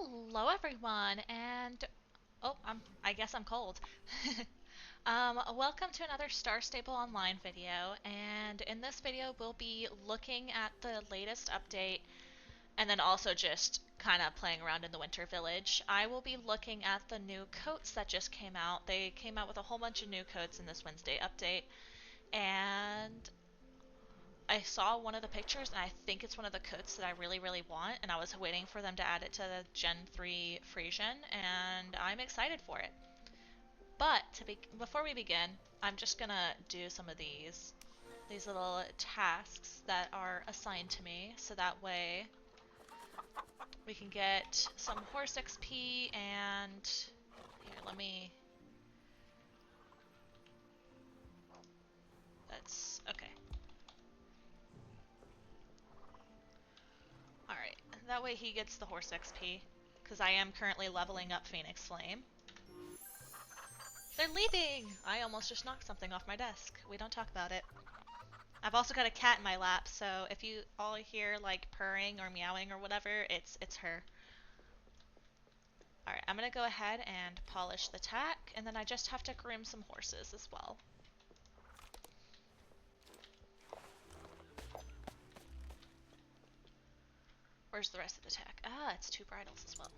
Hello everyone, and I guess I'm cold. Welcome to another StarStable Online video, and in this video we'll be looking at the latest update and then also just kind of playing around in the Winter Village. I will be looking at the new coats that just came out. They came out with a whole bunch of new coats in this Wednesday update, and I saw one of the pictures and I think it's one of the coats that I really want, and I was waiting for them to add it to the Gen 3 Frisian, and I'm excited for it. But before we begin, I'm just gonna do some of these little tasks that are assigned to me, so that way we can get some horse XP. And here, that's okay. Alright, that way he gets the horse XP, because I am currently leveling up Phoenix Flame. They're leaving! I almost just knocked something off my desk. We don't talk about it. I've also got a cat in my lap, so if you all hear like purring or meowing or whatever, it's her. Alright, I'm gonna go ahead and polish the tack, and then I just have to groom some horses as well. Where's the rest of the tack? Ah, it's 2 bridles as well.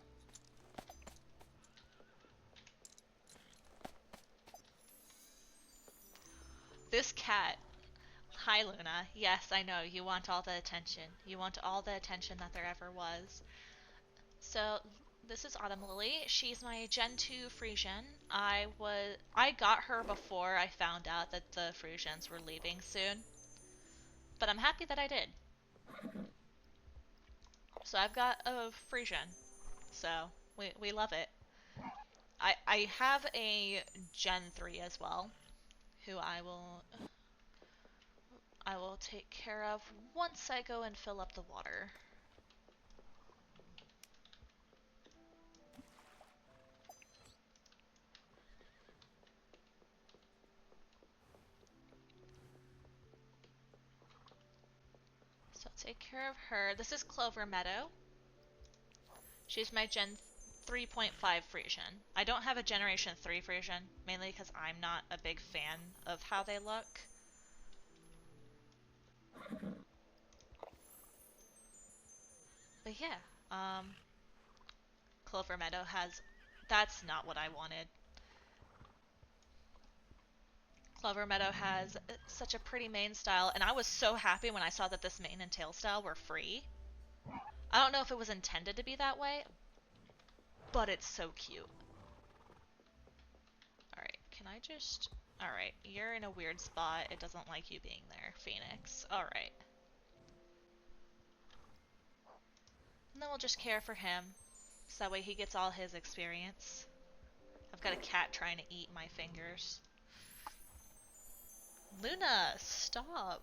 This cat. Hi, Luna. Yes, I know, you want all the attention. You want all the attention that there ever was. So, this is Autumn Lily. She's my Gen 2 Frisian. I got her before I found out that the Frisians were leaving soon. But I'm happy that I did. So I've got a Frisian. So, we love it. I have a Gen 3 as well, who I will take care of once I go and fill up the water. So I'll take care of her. This is Clover Meadow. She's my Gen 3.5 Frisian. I don't have a Generation 3 Frisian, mainly because I'm not a big fan of how they look. But yeah, Clover Meadow has... That's not what I wanted. Clover Meadow has such a pretty mane style, and I was so happy when I saw that this mane and tail style were free. I don't know if it was intended to be that way, but it's so cute. Alright, can I just... Alright, you're in a weird spot. It doesn't like you being there, Phoenix. Alright. And then we'll just care for him, so that way he gets all his experience. I've got a cat trying to eat my fingers. Luna, stop!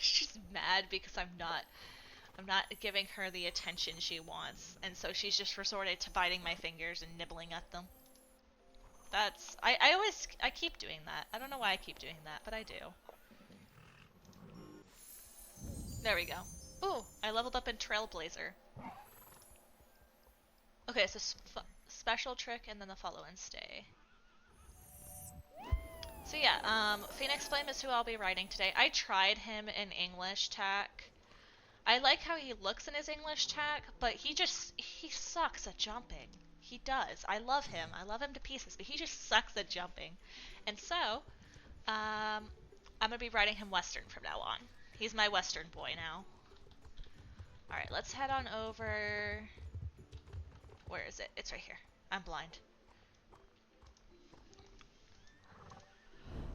She's mad because I'm not giving her the attention she wants, and so she's just resorted to biting my fingers and nibbling at them. I keep doing that. I don't know why I keep doing that, but I do. There we go. Ooh, I leveled up in Trailblazer. Okay, so special trick and then the follow and stay. So yeah, Phoenix Flame is who I'll be riding today. I tried him in English tack. I like how he looks in his English tack, but he sucks at jumping. He does. I love him. I love him to pieces, but he just sucks at jumping. And so, I'm gonna be riding him Western from now on. He's my Western boy now. Alright, let's head on over... Where is it? It's right here. I'm blind.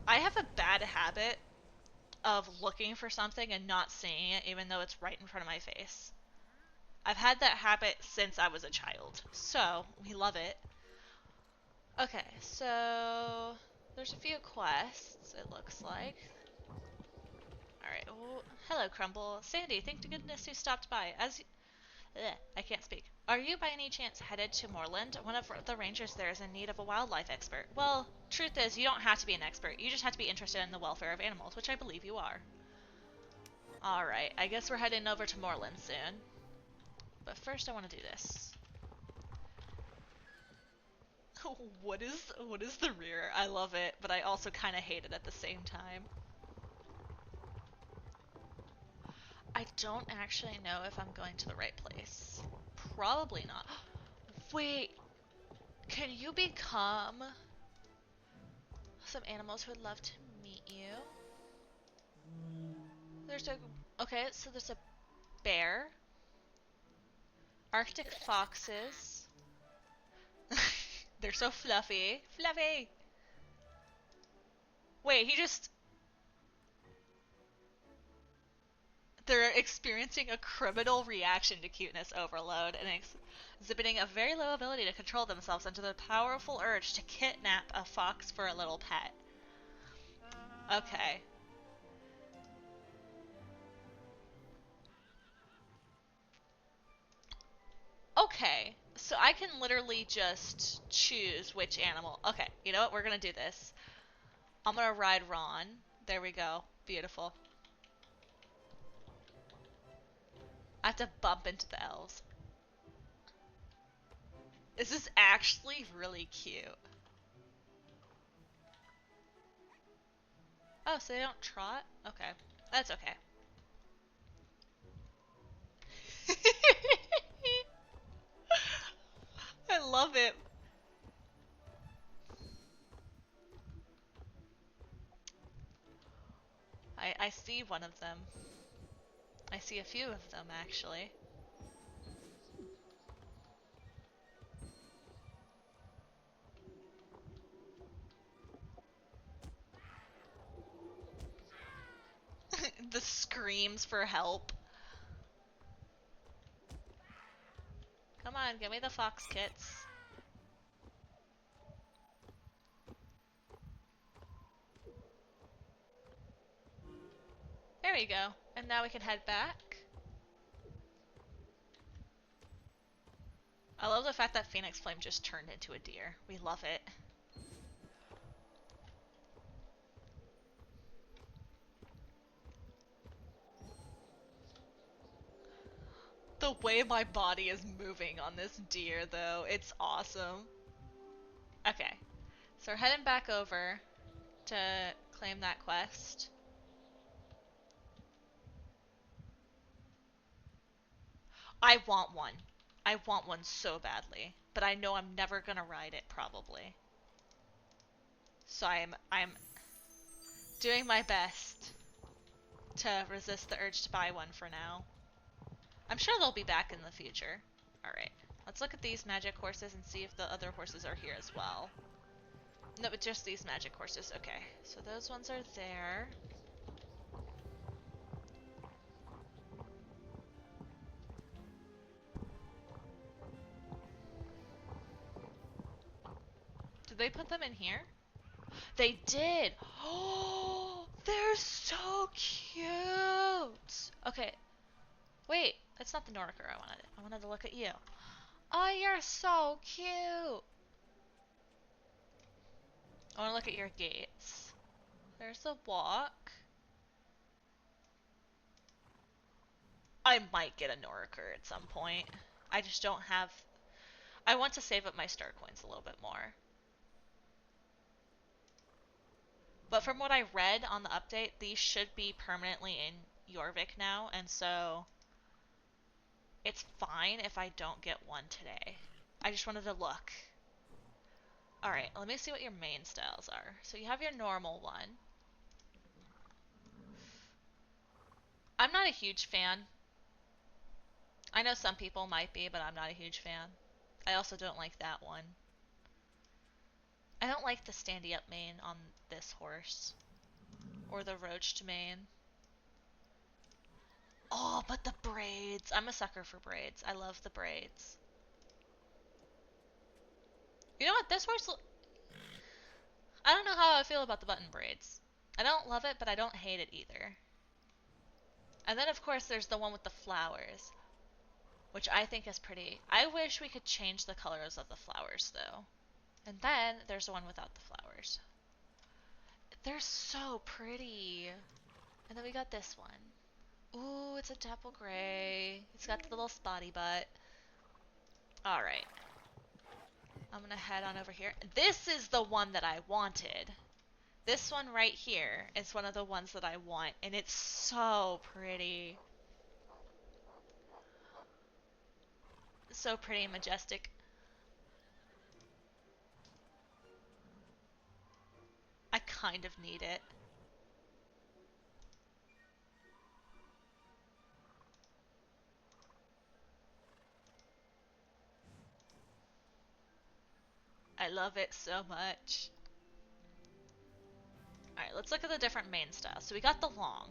I have a bad habit of looking for something and not seeing it, even though it's right in front of my face. I've had that habit since I was a child, so we love it. Okay, so there's a few quests, it looks like. Alright, well, hello Crumble. Sandy, thank to goodness you stopped by. I can't speak. Are you by any chance headed to Moorland? One of the rangers there is in need of a wildlife expert. Well, truth is, you don't have to be an expert. You just have to be interested in the welfare of animals, which I believe you are. Alright, I guess we're heading over to Moorland soon. But first I want to do this. What is the rear? I love it, but I also kind of hate it at the same time. I don't actually know if I'm going to the right place. Probably not. Wait, can you become some animals who would love to meet you? There's a... Okay, so there's a bear. Arctic foxes. They're so fluffy. Fluffy! Wait, he just... They're experiencing a criminal reaction to cuteness overload and exhibiting a very low ability to control themselves under the powerful urge to kidnap a fox for a little pet. Okay. Okay. So I can literally just choose which animal. Okay, you know what? We're gonna do this. I'm gonna ride Ron. There we go. Beautiful. I have to bump into the elves. This is actually really cute. Oh, so they don't trot? Okay. That's okay. I love it. I see one of them. I see a few of them, actually. The screams for help. Come on, give me the fox kits. There we go. And now we can head back. I love the fact that Phoenix Flame just turned into a deer. We love it. The way my body is moving on this deer, though, it's awesome. Okay, so we're heading back over to claim that quest. I want one. I want one so badly, but I know I'm never gonna ride it, probably. So I'm doing my best to resist the urge to buy one for now. I'm sure they'll be back in the future. Alright, let's look at these magic horses and see if the other horses are here as well. No, but just these magic horses. Okay, so those ones are there. Did they put them in here? They did! Oh, they're so cute! Okay, wait, that's not the Norker I wanted. I wanted to look at you. Oh, you're so cute! I want to look at your gates. There's a walk. I might get a Norker at some point. I just don't have... I want to save up my star coins a little bit more. But from what I read on the update, these should be permanently in Jorvik now, and so it's fine if I don't get one today. I just wanted to look. Alright, let me see what your main styles are. So you have your normal one. I'm not a huge fan. I know some people might be, but I'm not a huge fan. I also don't like that one. I don't like the standy up mane on this horse. Or the roached mane. Oh, but the braids. I'm a sucker for braids. I love the braids. You know what? This horse... I don't know how I feel about the button braids. I don't love it, but I don't hate it either. And then, of course, there's the one with the flowers, which I think is pretty. I wish we could change the colors of the flowers, though. And then there's the one without the flowers. They're so pretty. And then we got this one. Ooh, it's a dapple gray. It's got the little spotty butt. Alright. I'm gonna head on over here. This is the one that I wanted. This one right here is one of the ones that I want, and it's so pretty. So pretty and majestic. I kind of need it. I love it so much. Alright, let's look at the different main styles. So we got the long.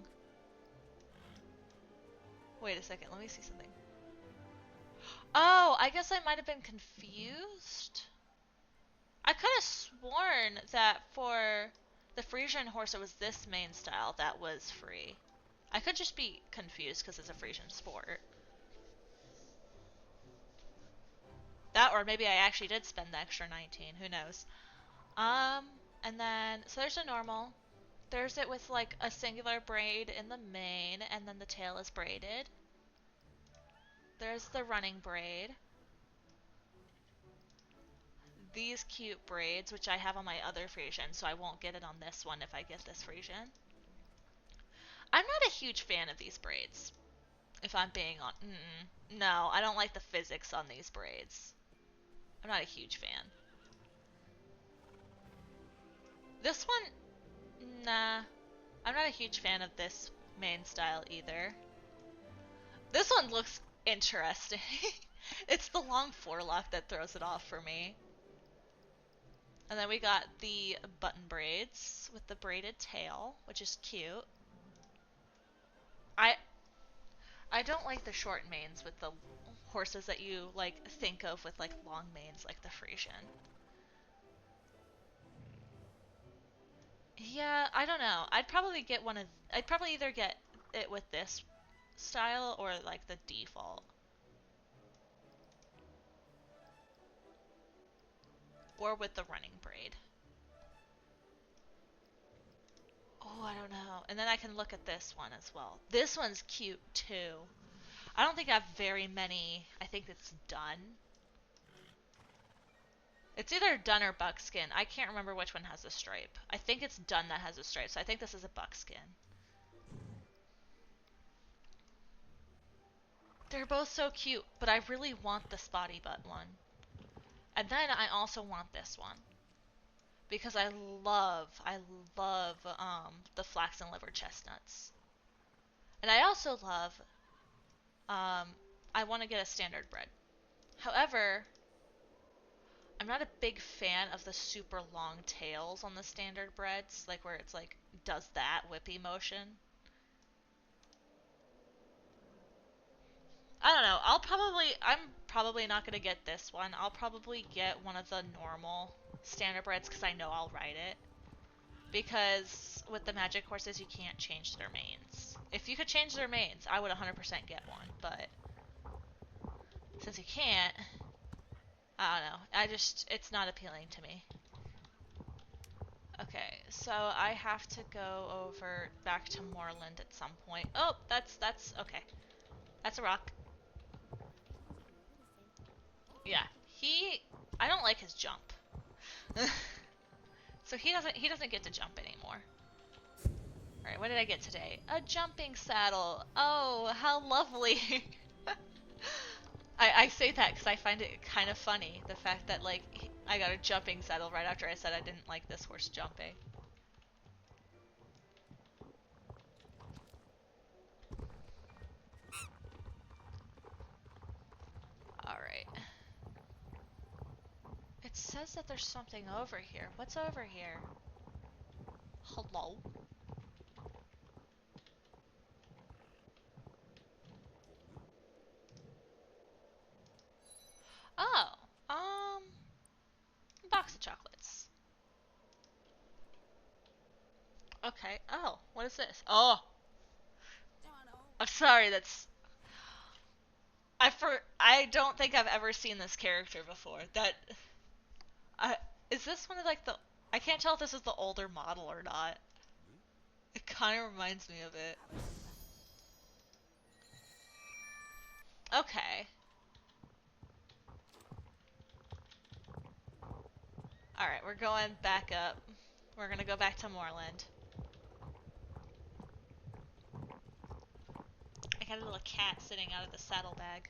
Wait a second, let me see something. Oh, I guess I might have been confused. I could have sworn that for the Frisian horse it was this main style that was free. I could just be confused because it's a Frisian sport. That, or maybe I actually did spend the extra 19, who knows. And then, so there's a normal. There's it with like a singular braid in the mane, and then the tail is braided. There's the running braid. These cute braids, which I have on my other Frisian, so I won't get it on this one if I get this Frisian. I'm not a huge fan of these braids, if I'm being on. No, I don't like the physics on these braids. I'm not a huge fan. This one, nah. I'm not a huge fan of this main style either. This one looks interesting. It's the long forelock that throws it off for me. And then we got the button braids with the braided tail, which is cute. I don't like the short manes with the horses that you like think of with like long manes like the Frisian. Yeah, I don't know. I'd probably either get it with this style or like the default. Or with the running braid. Oh, I don't know. And then I can look at this one as well. This one's cute too. I don't think I have very many. I think it's done. It's either done or buckskin. I can't remember which one has a stripe. I think it's done that has a stripe, so I think this is a buckskin. They're both so cute, but I really want the spotty butt one. And then I also want this one. Because I love the flax and liver chestnuts. And I also love, I want to get a standard bred. However, I'm not a big fan of the super long tails on the standard breds, like where it's like, does that whippy motion. I don't know, I'm probably not going to get this one. I'll probably get one of the normal standard breds because I know I'll ride it. Because with the magic horses, you can't change their manes. If you could change their manes, I would 100% get one, but since you can't, I don't know. It's not appealing to me. Okay, so I have to go over back to Moorland at some point. Oh, that's, okay. That's a rock. Yeah, I don't like his jump. So he doesn't get to jump anymore. Alright, what did I get today? A jumping saddle. Oh, how lovely. I say that because I find it kind of funny, the fact that, like, I got a jumping saddle right after I said I didn't like this horse jumping. Alright. It says that there's something over here. What's over here? Hello? Oh, box of chocolates. Okay. Oh, what is this? Oh, I'm sorry. I don't think I've ever seen this character before. I is this one of like the? I can't tell if this is the older model or not. It kind of reminds me of it. Okay. Alright, we're going back up. We're gonna go back to Moorland. I got a little cat sitting out of the saddlebag.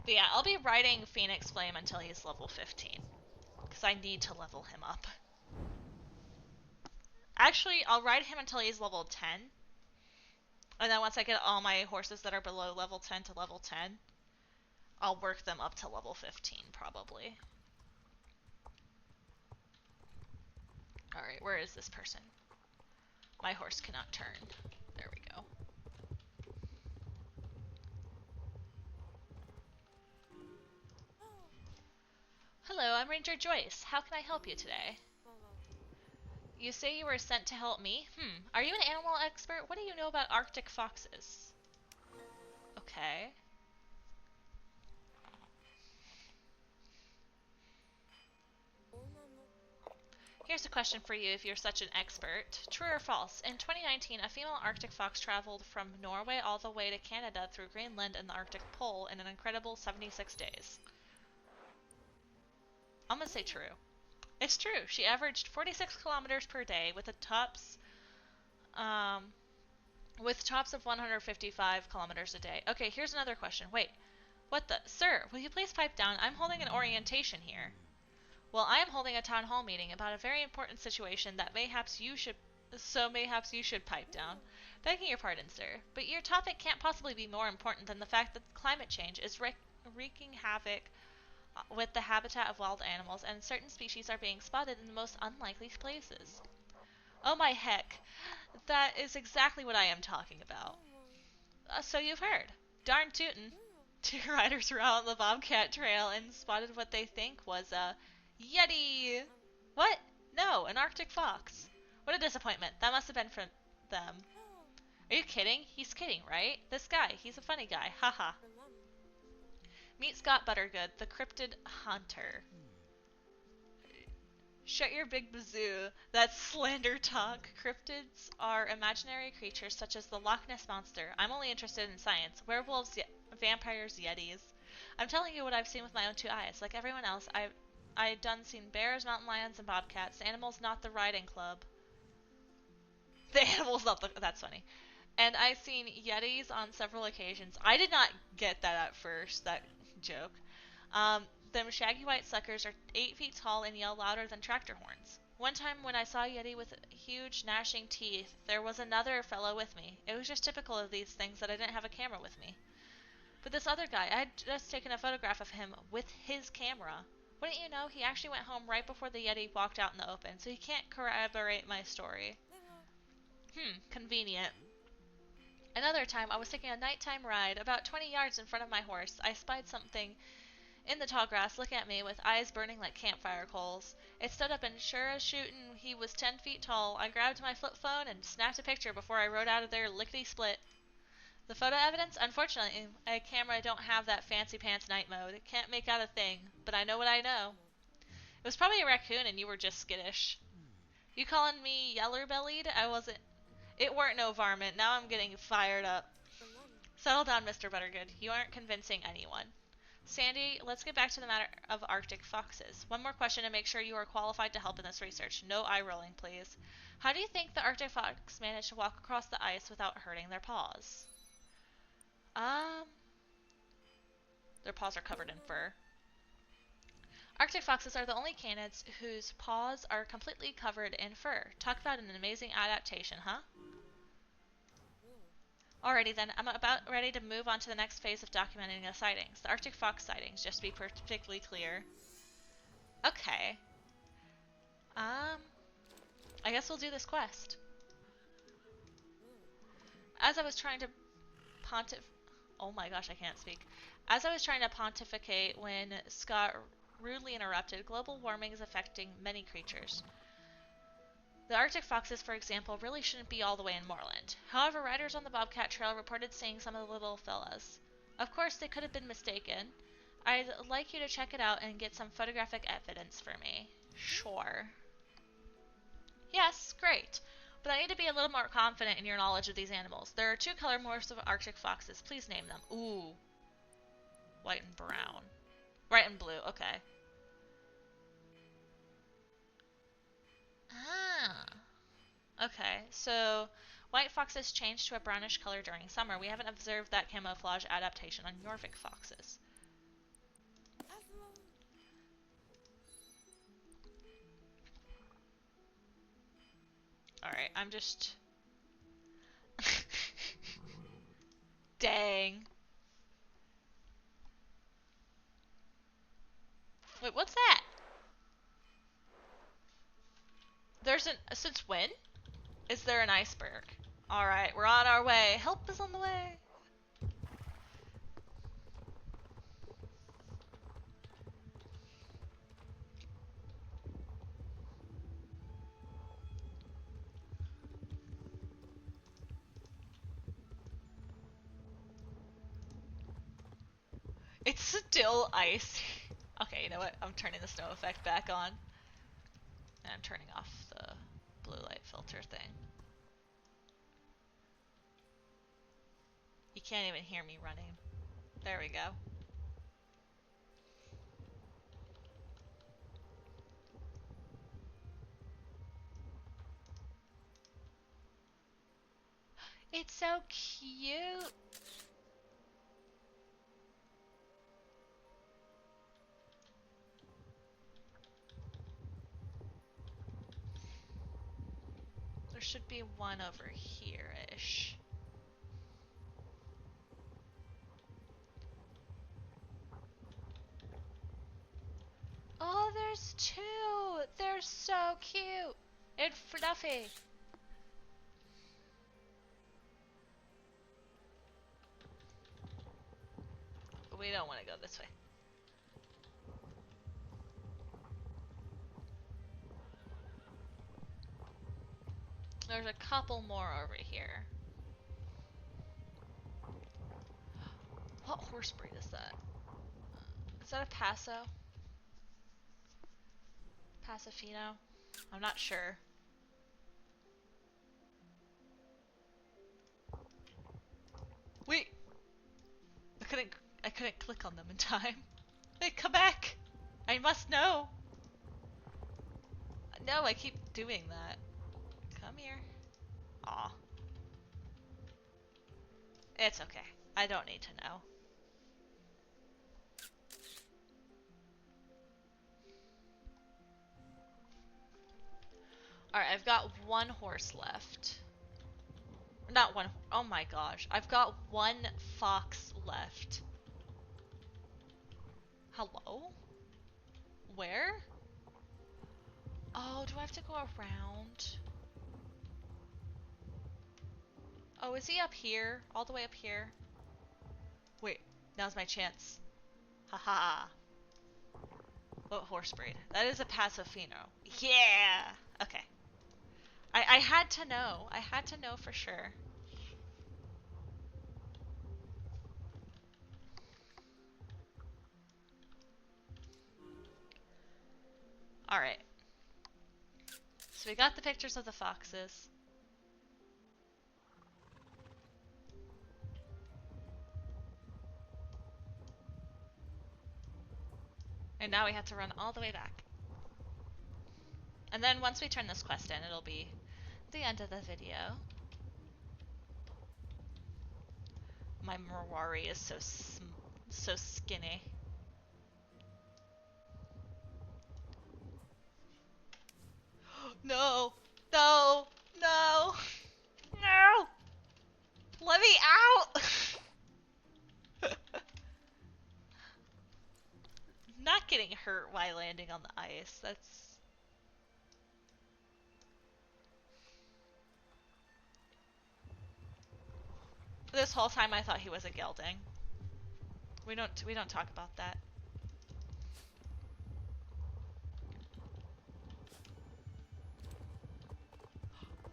But yeah, I'll be riding Phoenix Flame until he's level 15. Because I need to level him up. Actually, I'll ride him until he's level 10. And then once I get all my horses that are below level 10 to level 10, I'll work them up to level 15, probably. Alright, where is this person? My horse cannot turn. There we go. Hello, I'm Ranger Joyce. How can I help you today? You say you were sent to help me? Are you an animal expert? What do you know about Arctic foxes? Okay. Here's a question for you if you're such an expert. True or false? In 2019, a female Arctic fox traveled from Norway all the way to Canada through Greenland and the Arctic Pole in an incredible 76 days. I'm gonna say true. It's true. She averaged 46 kilometers per day with tops of 155 kilometers a day. Okay, here's another question. Wait. What the? Sir, will you please pipe down? I'm holding an orientation here. Well, I am holding a town hall meeting about a very important situation that mayhaps you should pipe down. Begging your pardon, sir, but your topic can't possibly be more important than the fact that climate change is wreaking havoc with the habitat of wild animals, and certain species are being spotted in the most unlikely places. Oh my heck, that is exactly what I am talking about. So you've heard. Darn tootin'. Two riders were out on the Bobcat Trail and spotted what they think was a Yeti! What? No, an Arctic fox. What a disappointment. That must have been from them. Are you kidding? He's kidding, right? This guy, he's a funny guy. Haha. Meet Scott Buttergood, the cryptid hunter. Shut your big bazoo. That's slander talk. Cryptids are imaginary creatures such as the Loch Ness Monster. I'm only interested in science. Werewolves, vampires, yetis. I'm telling you what I've seen with my own two eyes. Like everyone else, I done seen bears, mountain lions, and bobcats. The animals, not the riding club. The animals, not the... That's funny. And I've seen yetis on several occasions. I did not get that at first, that joke. Them shaggy white suckers are 8 feet tall and yell louder than tractor horns. One time when I saw a yeti with huge gnashing teeth, there was another fellow with me. It was just typical of these things that I didn't have a camera with me. But this other guy, I had just taken a photograph of him with his camera. Wouldn't you know, he actually went home right before the yeti walked out in the open, so he can't corroborate my story. Convenient. Another time, I was taking a nighttime ride. About 20 yards in front of my horse, I spied something in the tall grass looking at me with eyes burning like campfire coals. It stood up and sure as shootin', he was 10 feet tall. I grabbed my flip phone and snapped a picture before I rode out of there lickety-split. The photo evidence? Unfortunately, a camera don't have that fancy pants night mode. It can't make out a thing, but I know what I know. It was probably a raccoon and you were just skittish. You calling me yeller-bellied? I wasn't. It weren't no varmint. Now I'm getting fired up. Settle down, Mr. Buttergood. You aren't convincing anyone. Sandy, let's get back to the matter of Arctic foxes. One more question to make sure you are qualified to help in this research. No eye rolling, please. How do you think the Arctic fox managed to walk across the ice without hurting their paws? Their paws are covered in fur. Arctic foxes are the only canids whose paws are completely covered in fur. Talk about an amazing adaptation, huh? Alrighty then, I'm about ready to move on to the next phase of documenting the sightings. The Arctic fox sightings, just to be perfectly clear. Okay. I guess we'll do this quest. As I was trying to oh my gosh, I can't speak. As I was trying to pontificate when Scott rudely interrupted, global warming is affecting many creatures. The Arctic foxes, for example, really shouldn't be all the way in Moorland. However, riders on the Bobcat Trail reported seeing some of the little fellas. Of course, they could have been mistaken. I'd like you to check it out and get some photographic evidence for me. Sure. Yes, great. But I need to be a little more confident in your knowledge of these animals. There are 2 color morphs of Arctic foxes. Please name them. Ooh. White and brown. White and blue, okay. So, white foxes change to a brownish color during summer. We haven't observed that camouflage adaptation on Norfolk foxes. Alright, I'm just... Dang. Wait, what's that? There's an... Since when? Is there an iceberg? Alright, we're on our way. Help is on the way. It's still icy. Okay, you know what? I'm turning the snow effect back on. And I'm turning off the blue light filter thing. You can't even hear me running. There we go. It's so cute. There should be one over here-ish. Oh, there's two! They're so cute! And fluffy! We don't want to go this way. There's a couple more over here. What horse breed is that? Is that a Paso? Pasofino? I'm not sure. Wait! I couldn't click on them in time. Hey, come back! I must know! No, I keep doing that. Come here. Aw. It's okay. I don't need to know. Alright, I've got one horse left. Not one. Oh my gosh. I've got one fox left. Hello? Where? Oh, do I have to go around? Oh, is he up here? All the way up here? Wait, now's my chance. Haha. What horse breed? That is a Pasofino. Yeah! Okay. I had to know. I had to know for sure. Alright. So we got the pictures of the foxes. And now we have to run all the way back. And then once we turn this quest in, it'll be the end of the video. My Mrawari is so skinny. No! No! No! No! Let me out! Not getting hurt while landing on the ice. That's... This whole time I thought he was a gelding. We don't talk about that.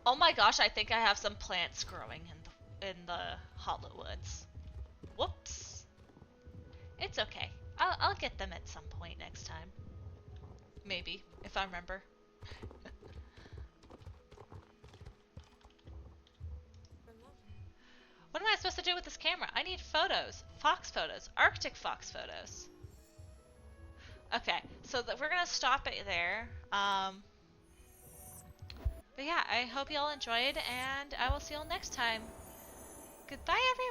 Oh my gosh, I think I have some plants growing in the hollow woods. Whoops. It's okay. I'll get them at some point next time. Maybe, if I remember. What am I supposed to do with this camera? I need photos. Fox photos. Arctic fox photos. Okay, so we're gonna stop it there. But yeah, I hope you all enjoyed, and I will see you all next time. Goodbye, everyone!